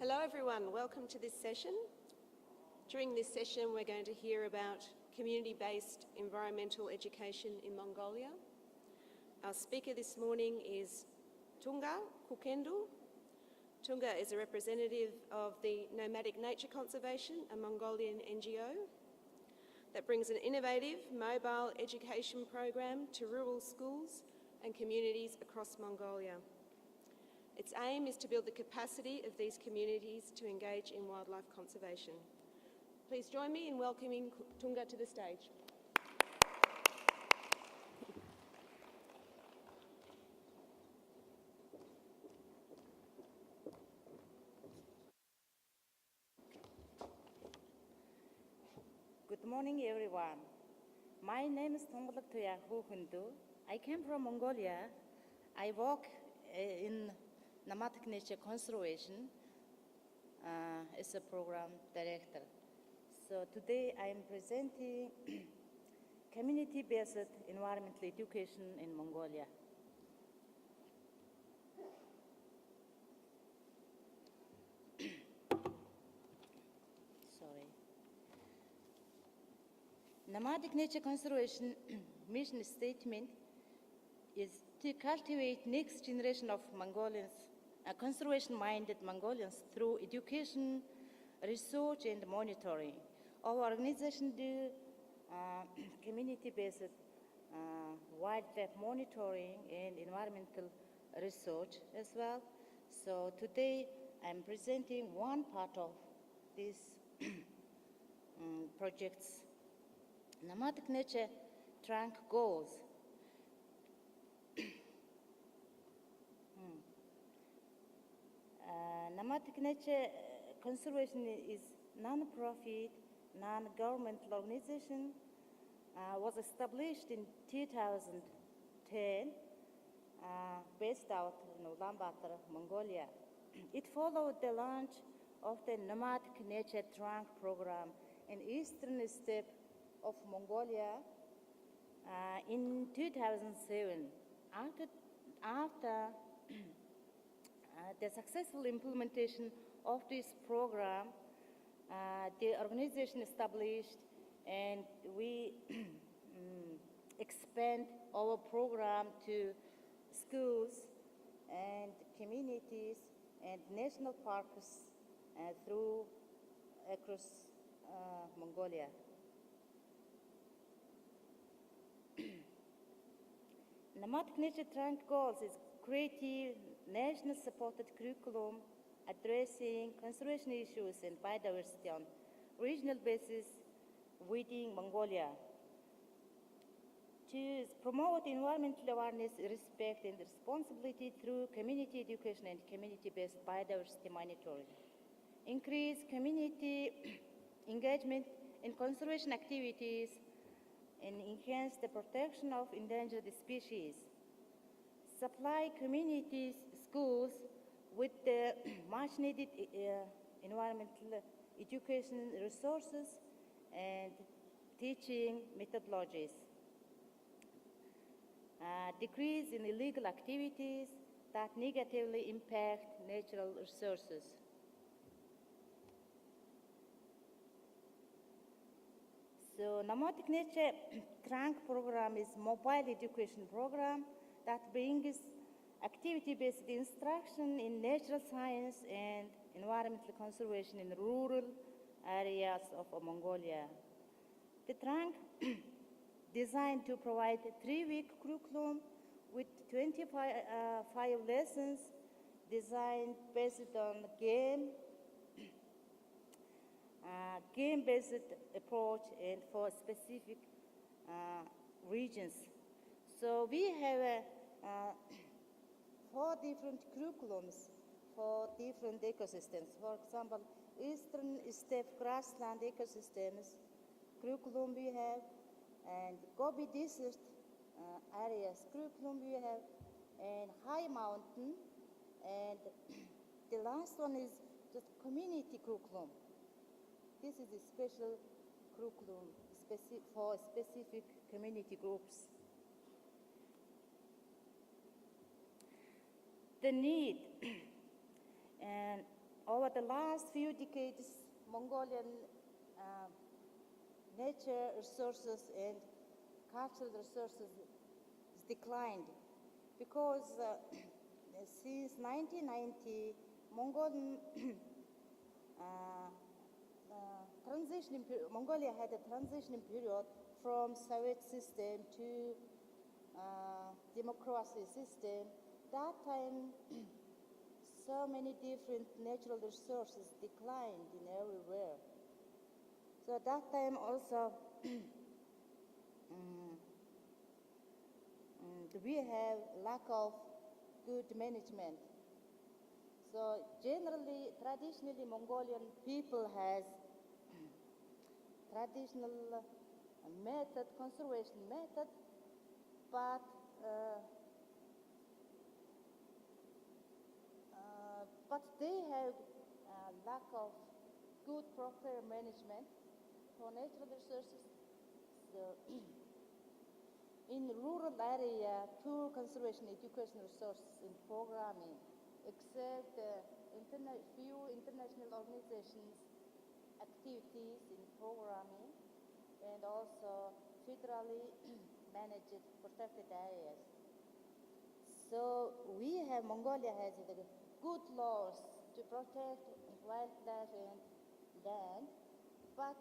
Hello everyone, welcome to this session. During this session we're going to hear about community-based environmental education in Mongolia. Our speaker this morning is Tungalagtuya Khuukhenduu. Tunga is a representative of the Nomadic Nature Conservation, a Mongolian NGO that brings an innovative mobile education program to rural schools and communities across Mongolia. Its aim is to build the capacity of these communities to engage in wildlife conservation. Please join me in welcoming Tunga to the stage. Good morning, everyone. My name is Tungalagtuya Khuukhenduu. I came from Mongolia. I work in Nomadic Nature Conservation as a program director. So today I am presenting community-based environmental education in Mongolia. Nomadic Nature Conservation mission statement is to cultivate next generation of Mongolians, conservation-minded Mongolians through education, research, and monitoring. Our organization do community-based wildlife monitoring and environmental research as well. So today I'm presenting one part of these projects. Nomadic Nature Trunk goals. Nomadic Nature Conservation is non-profit, non-governmental organization, was established in 2010, based out in Ulaanbaatar, Mongolia. It followed the launch of the Nomadic Nature Trunk Program in eastern steppe of Mongolia in 2007. After the successful implementation of this program, the organization established, and we expand our program to schools and communities and national parks across Mongolia. Nomadic Nature Trunk goals is creative, national supported curriculum addressing conservation issues and biodiversity on regional basis within Mongolia. To promote environmental awareness, respect, and responsibility through community education and community-based biodiversity monitoring. Increase community engagement in conservation activities and enhance the protection of endangered species. Supply communities, schools with the much needed environmental education resources and teaching methodologies. Decrease in illegal activities that negatively impact natural resources. So Nomadic Nature Trunk Program is a mobile education program that brings activity-based instruction in natural science and environmental conservation in rural areas of Mongolia. The trunk designed to provide a 3-week curriculum with 25 lessons designed based on game-based approach and for specific regions. So we have 4 different curriculums for different ecosystems. For example, eastern steppe grassland ecosystems curriculum we have, and Gobi desert areas curriculum we have, and high mountain, and the last one is just community curriculum. This is a special curriculum for specific community groups. The need and over the last few decades, Mongolian nature resources and cultural resources has declined because since 1990, Mongolia had a transition period from Soviet system to democracy system. That time, so many different natural resources declined in everywhere. So at that time also, we have lack of good management. So generally, traditionally, Mongolian people has traditional method, conservation method, but they have lack of good proper management for natural resources. So in rural area, poor conservation education resources in programming, except few international organizations activities in programming, and also federally managed protected areas. So Mongolia has good laws to protect wildlife and land, but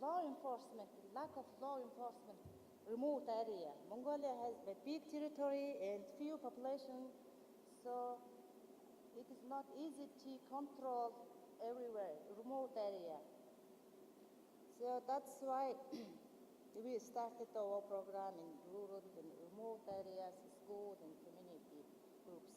law enforcement, lack of law enforcement, remote area. Mongolia has a big territory and few population, so it is not easy to control everywhere, remote area. So that's why we started our program in rural and remote areas, schools and community groups.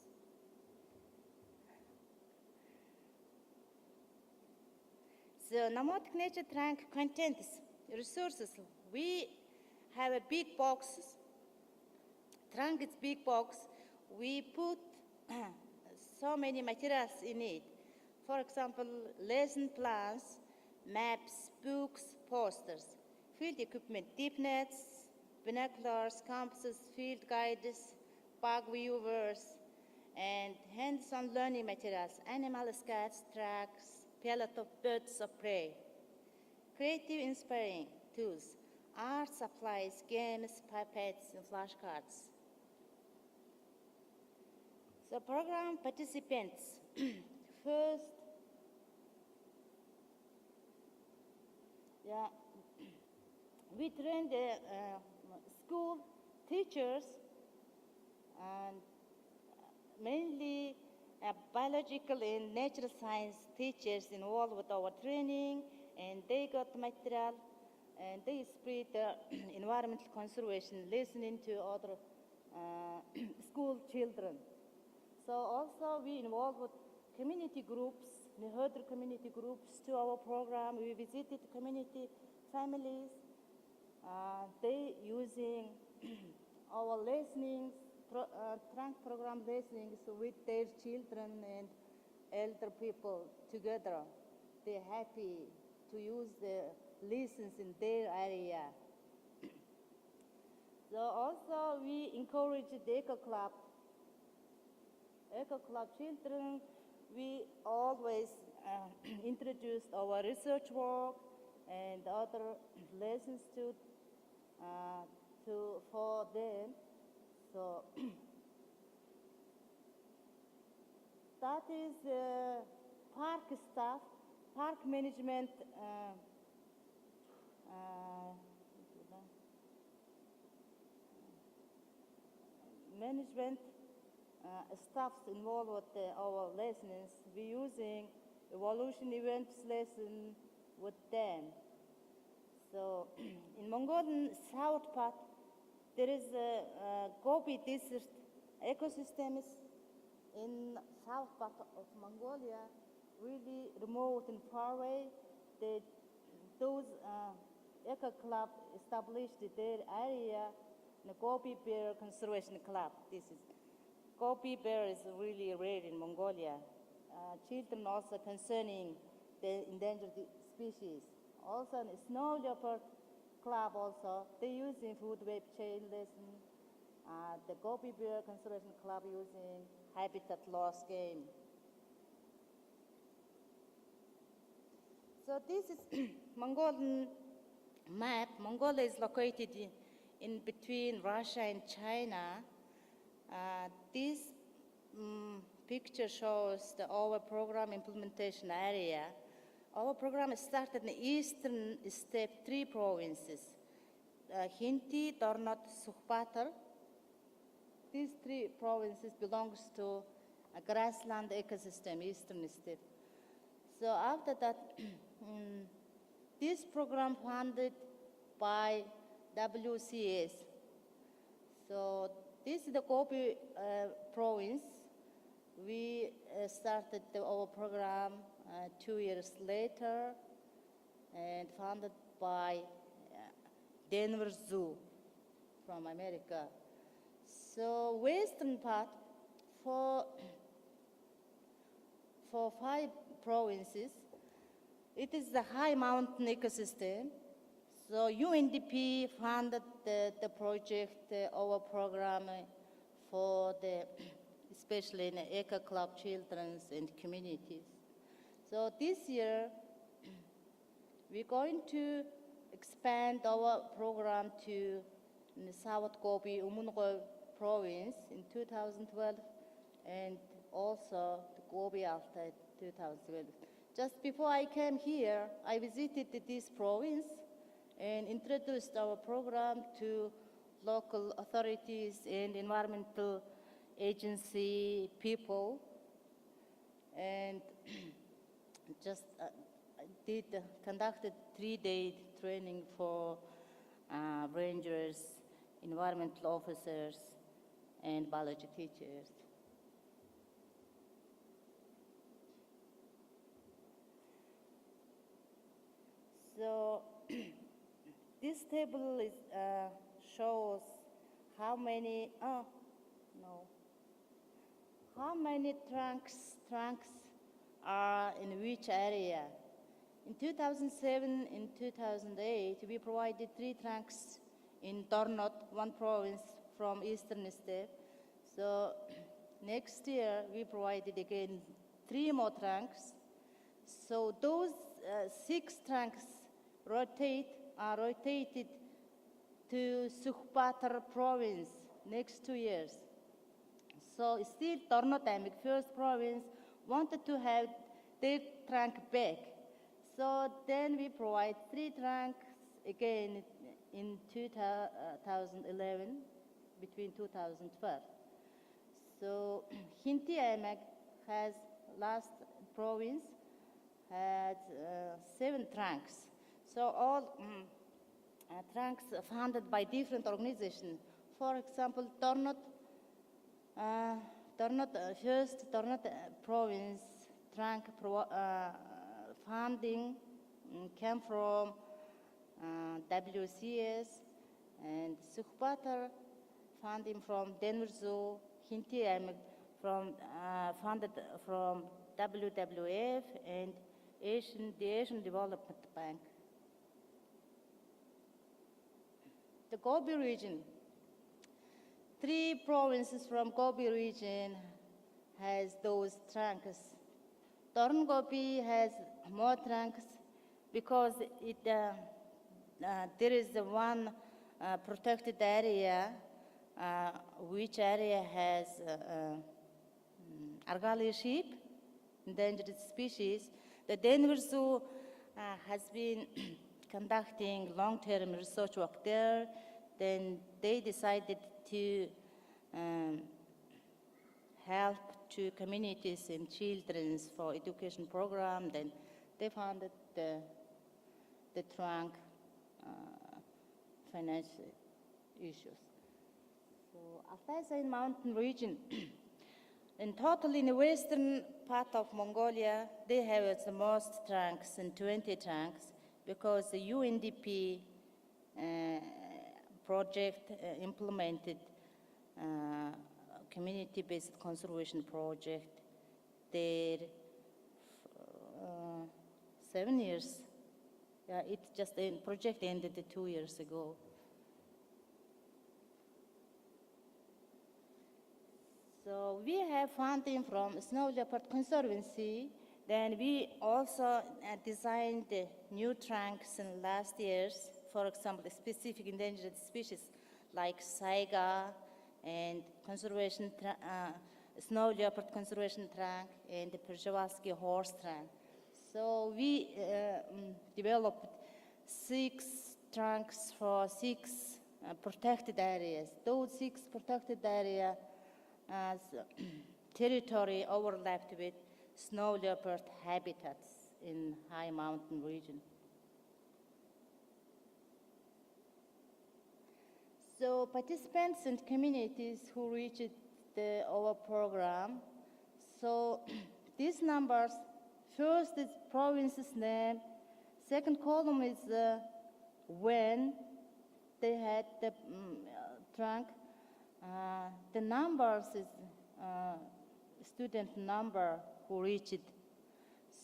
So Nomadic Nature Trunk contains resources. We have a big box. Trunk is big box. We put so many materials in it. For example, lesson plans, maps, books, posters, field equipment, deep nets, binoculars, compasses, field guides, bug viewers, and hands-on learning materials, animal sketches, tracks, palette of birds of prey. Creative inspiring tools, art supplies, games, puppets, and flashcards. So program participants, first, we trained school teachers and mainly biological and natural science teachers involved with our training, and they got material and they spread environmental conservation, listening to other school children. So also we involved with community groups, Nehodr community groups to our program. We visited community families. They using our listenings, trunk program listenings with their children and elder people together. They're happy to use the lessons in their area. So also we encourage the Eco Club children. We always introduced our research work and other lessons for them. So that is park staff, park management staffs involved with our lessons. We're using evolution events lesson with them. So in Mongolian south part, there is a Gobi desert ecosystems in south part of Mongolia, really remote and far away. Those Eco Club established their area, the Gobi Bear Conservation Club. Gobi bear is really rare in Mongolia. Children also concerning the endangered species. Also, in Snow Leopard Club also, they using food web chain lesson. The Gobi Bear Conservation Club using habitat loss game. So this is Mongolian map. Mongolia is located in between Russia and China. This picture shows the Over program implementation area. Our program started in eastern steppe 3 provinces, Khuukhenduu, Tornot, Sukhpatar. These 3 provinces belongs to a grassland ecosystem, eastern steppe. So after that, this program funded by WCS. So this is the Gobi province. We started our program 2 years later and funded by Denver Zoo from America. So western part for 5 provinces, it is the high mountain ecosystem. So UNDP funded the project, our program for the, especially in the Eco Club children and communities. So this year, we're going to expand our program to the South Gobi Umungo province in 2012 and also the Gobi after 2012. Just before I came here, I visited this province and introduced our program to local authorities and environmental agency people, and just conducted 3-day training for rangers, environmental officers, and biology teachers. So this table is, shows how many trunks are in which area. In 2007 and 2008, we provided 3 trunks in Tornot, 1 province from eastern steppe. So next year, we provided again 3 more trunks. So those 6 trunks are rotated to Sukhpatar province next 2 years. So still Tornotamic, first province, wanted to have their trunk back. So then we provide 3 trunks again in 2011, between 2012. So Khuukhenduu has, last province, had 7 trunks. So all trunks funded by different organizations. For example, Tornot province trunk funding came from WCS, and Sukhpatar funding from Denver Zoo, Khuukhenduu funded from WWF and the Asian Development Bank. The Gobi region, 3 provinces from Gobi region has those trunks. Torn Gobi has more trunks because there is one protected area, which area has Argali sheep, endangered species. The Denver Zoo has been conducting long-term research work there. Then they decided to help to communities and children for education program. Then they funded the trunk financial issues. So Altai Mountain region, in total in the western part of Mongolia, they have the most trunks, and 20 trunks, because the UNDP project implemented community-based conservation project there 7 years. Yeah, it just the project ended 2 years ago. So we have funding from Snow Leopard Conservancy. Then we also designed new trunks in last years, for example, specific endangered species like saiga and snow leopard conservation trunk and the Przewalski horse trunk. So we developed 6 trunks for 6 protected areas. Those 6 protected areas territory overlapped with snow leopard habitats in high mountain region. So participants and communities who reached the Over program, so these numbers, first is province's name, second column is when they had the trunk, the numbers is student number who reached.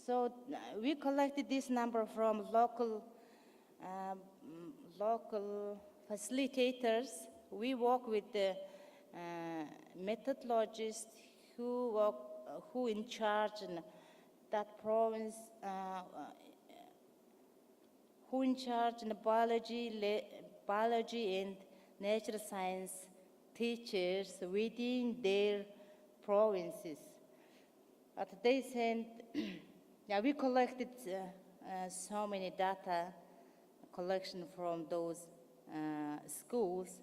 So we collected this number from local facilitators. We work with the methodologists who in charge in that province, who in charge in biology and nature science teachers within their provinces. But they sent, yeah, we collected so many data collection from those schools.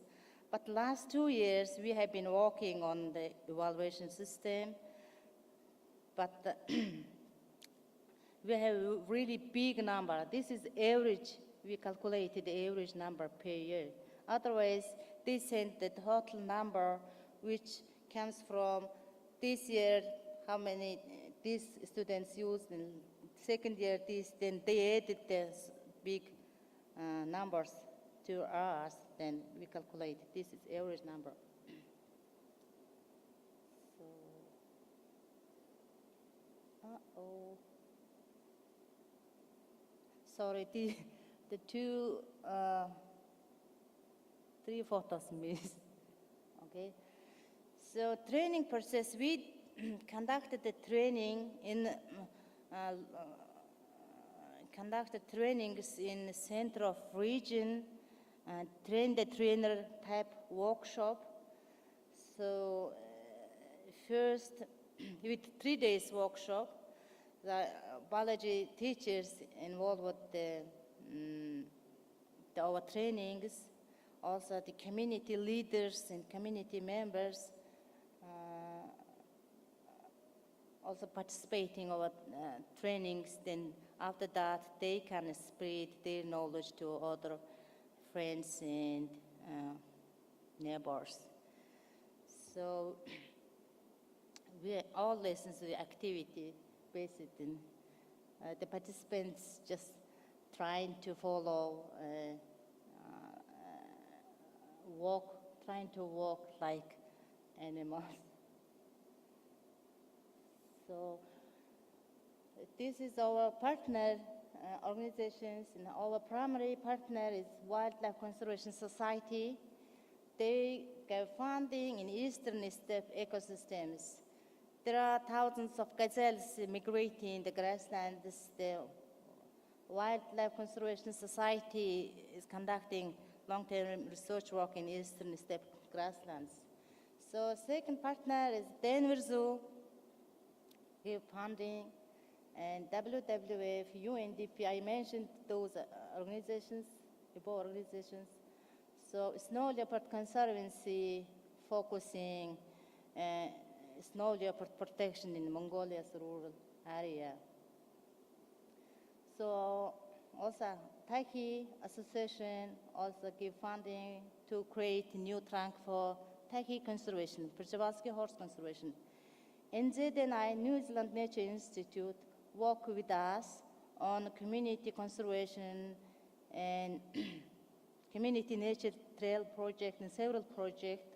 But last 2 years, we have been working on the evaluation system, but we have a really big number. This is average. We calculated the average number per year. Otherwise, they sent the total number, which comes from this year, how many these students used in second year, then they added these big numbers to ours, then we calculate this is average number. So, sorry, the two, 3 photos missed, okay? So training process, we conducted the training in, conducted trainings in the center of region, train the trainer type workshop. So first, with 3 days workshop, the biology teachers involved with our trainings, also the community leaders and community members also participating in our trainings. Then after that, they can spread their knowledge to other friends and neighbors. So all lessons the activity based in the participants just trying to follow, trying to walk like animals. So this is our partner organizations, and our primary partner is Wildlife Conservation Society. They give funding in eastern steppe ecosystems. There are thousands of gazelles migrating in the grasslands. The Wildlife Conservation Society is conducting long-term research work in eastern steppe grasslands. So second partner is Denver Zoo, give funding, and WWF, UNDP, I mentioned those organizations, above organizations. So Snow Leopard Conservancy focusing snow leopard protection in Mongolia's rural area. So also Taki Association also give funding to create a new trunk for Taki conservation, Przewalski horse conservation. NZNI, New Zealand Nature Institute, work with us on community conservation and community nature trail project and several projects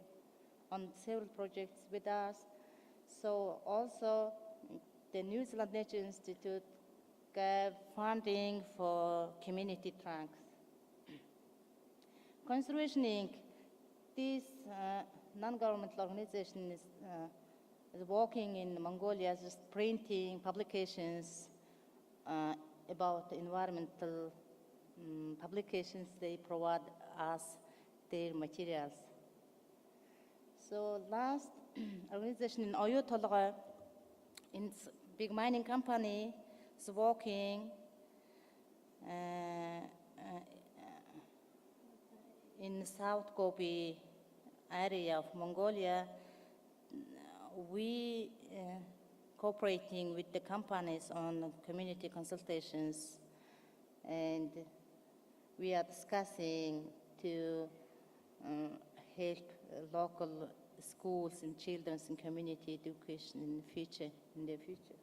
with us. So also the New Zealand Nature Institute gave funding for community trunks. Conservation Inc., this non-governmental organization working in Mongolia, just printing publications about environmental publications. They provide us their materials. So last organization in Oyo Tolga, in big mining company, is working in South Gobi area of Mongolia. We cooperating with the companies on community consultations, and we are discussing to help local schools and children's and community education in the future.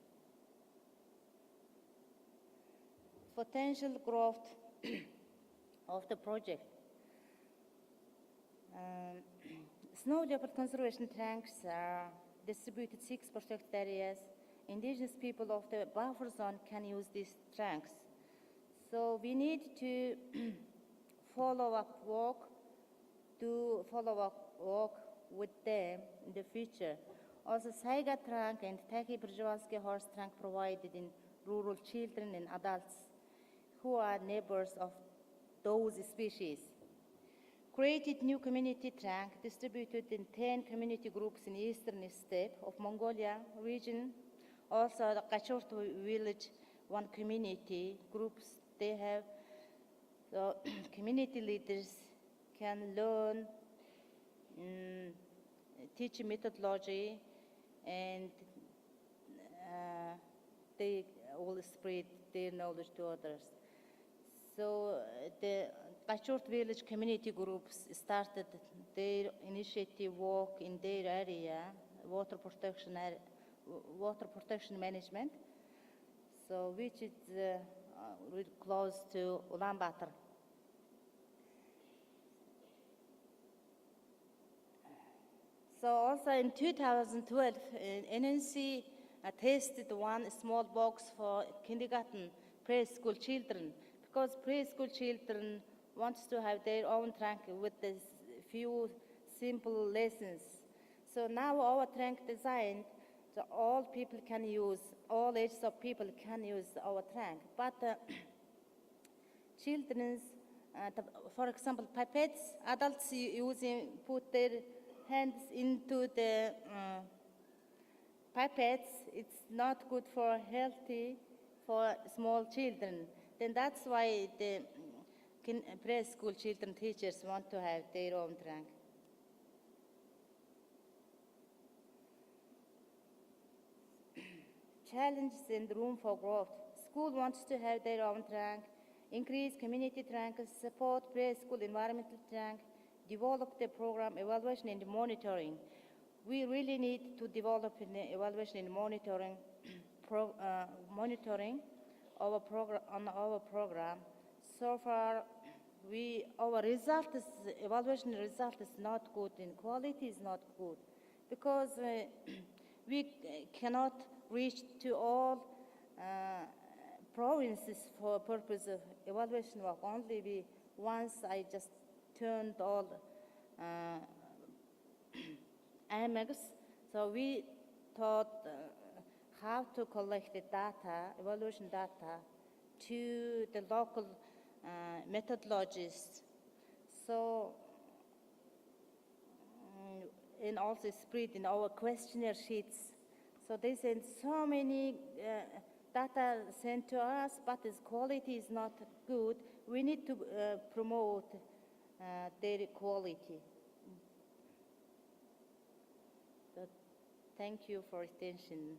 Potential growth of the project. Snow leopard conservation trunks are distributed 6 protected areas. Indigenous people of the buffer zone can use these trunks. So we need to follow-up work with them in the future. Also, Saiga trunk and Taki Przewalski horse trunk provided in rural children and adults who are neighbors of those species. Created new community trunk distributed in 10 community groups in eastern steppe of Mongolia region. Also, the Kachort village, one community groups they have. So community leaders can learn, teach methodology, and they will spread their knowledge to others. So the Kachort village community groups started their initiative work in their area, water protection management, so which is really close to Ulaanbaatar. So also in 2012, NNC tested one small box for kindergarten preschool children, because preschool children want to have their own trunk with a few simple lessons. So now our trunk designed, so all people can use, all ages of people can use our trunk. But children's, for example, pipettes, adults put their hands into the pipettes. It's not good for healthy for small children. Then that's why the preschool children teachers want to have their own trunk. Challenges and room for growth. School wants to have their own trunk, increase community trunk, support preschool environmental trunk, develop the program evaluation and monitoring. We really need to develop an evaluation and monitoring our program. So far, our evaluation result is not good and quality is not good, because we cannot reach to all provinces for purpose of evaluation work. Only once I just turned all AMEGs, so we thought how to collect the data, evaluation data, to the local methodologists. So, and also spread in our questionnaire sheets. So they send so many data sent to us, but its quality is not good. We need to promote their quality. So thank you for attention.